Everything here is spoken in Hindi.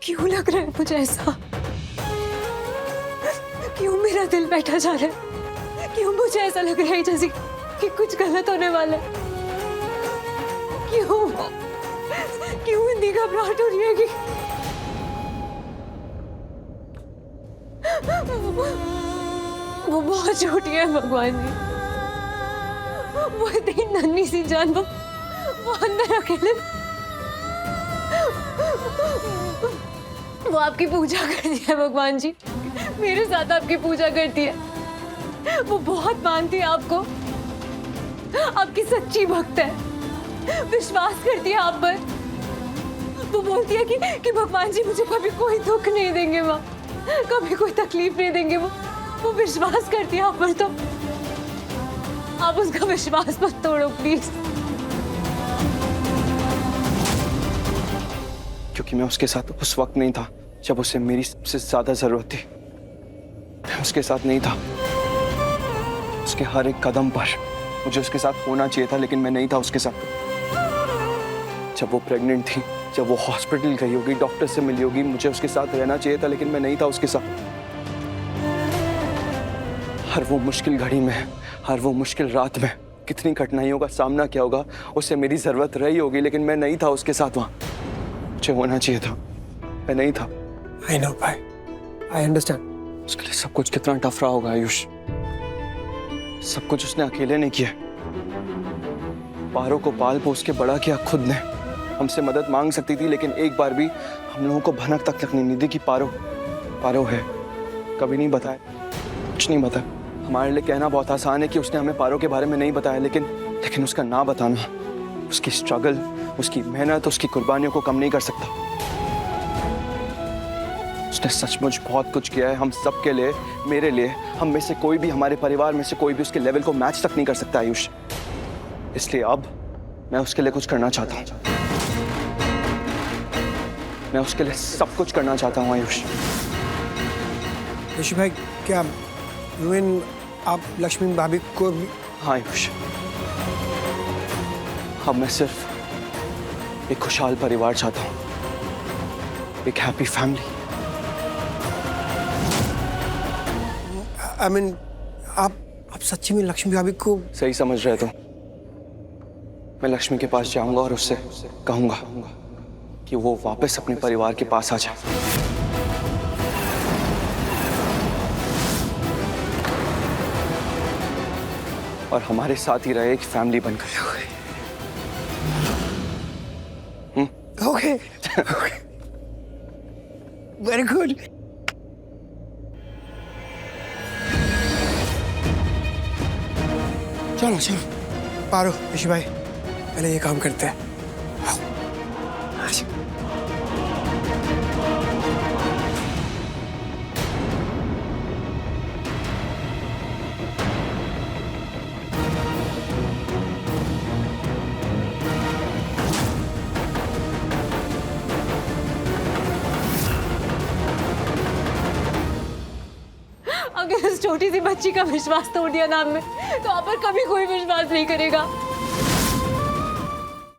क्यों लग रहा है मुझे ऐसा? क्यों मेरा दिल बैठा जा रहा है? क्यों मुझे ऐसा लग रहा है जैसे कि कुछ गलत होने वाला है? क्यों क्यों इतनी घबराहट हो रही है कि वो बहुत छोटी है भगवान जी। वो इतनी नन्ही सी जान, वो अंदर अकेले, वो आपकी पूजा करती है भगवान जी, मेरे साथ आपकी पूजा करती है। वो बहुत मानती है आपको, आपकी सच्ची भक्त है, विश्वास करती है आप पर। वो बोलती है कि भगवान जी मुझे कभी कोई दुख नहीं देंगे, माँ कभी कोई तकलीफ नहीं देंगे। वो विश्वास करती है आप पर, तो आप उसका विश्वास मत तोड़ो प्लीज। क्योंकि मैं उसके साथ उस वक्त नहीं था जब उसे मेरी सबसे ज्यादा जरूरत थी। मैं उसके साथ नहीं था। उसके हर एक कदम पर मुझे उसके साथ होना चाहिए था, लेकिन मैं नहीं था उसके साथ। जब वो प्रेग्नेंट थी, जब वो हॉस्पिटल गई होगी, डॉक्टर से मिली होगी, मुझे उसके साथ रहना चाहिए था, लेकिन मैं नहीं था उसके साथ। हर वो मुश्किल घड़ी में, हर वो मुश्किल रात में कितनी कठिनाइयों का सामना किया होगा, उसे मेरी जरूरत रही होगी, लेकिन मैं नहीं था उसके साथ वहां। मुझे होना चाहिए था, मैं नहीं था। I know, भाई, I understand. उसके लिए सब कुछ कितना टफ रहा होगा आयुष। सब कुछ उसने अकेले नहीं किया। पारो को पाल पोस के बड़ा किया खुद ने। हमसे मदद मांग सकती थी, लेकिन एक बार भी हम लोगों को भनक तक नहीं दी कि पारो है। कभी नहीं बताया, कुछ नहीं बताया। हमारे लिए कहना बहुत आसान है कि उसने हमें पारो के बारे में नहीं बताया, लेकिन उसका ना बताना उसकी स्ट्रगल, उसकी मेहनत, उसकी कुर्बानियों को कम नहीं कर सकता। उसने सचमुच बहुत कुछ किया है हम सब के लिए, मेरे लिए। हम में से कोई भी, हमारे परिवार में से कोई भी उसके लेवल को मैच तक नहीं कर सकता आयुष। इसलिए अब मैं उसके लिए कुछ करना चाहता हूँ। मैं उसके लिए सब कुछ करना चाहता हूँ आयुष। ऋषि भाई, क्या आप लक्ष्मी भाभी को? हाँ आयुष, अब मैं सिर्फ एक खुशहाल परिवार चाहता हूँ, एक हैप्पी फैमिली। I mean, आप सच्ची में लक्ष्मी भाभी को? सही समझ रहे तो मैं लक्ष्मी के पास जाऊंगा और उससे कहूंगा कि वो वापस अपने परिवार के पास आ जाए। और हमारे साथ ही रहे, एक फैमिली बनकर। Okay, very good. चलो पारो, ऋषि भाई, पहले ये काम करते हैं। अगर उस छोटी सी बच्ची का विश्वास तोड़ दिया नाम में, तो आप पर कभी कोई विश्वास नहीं करेगा।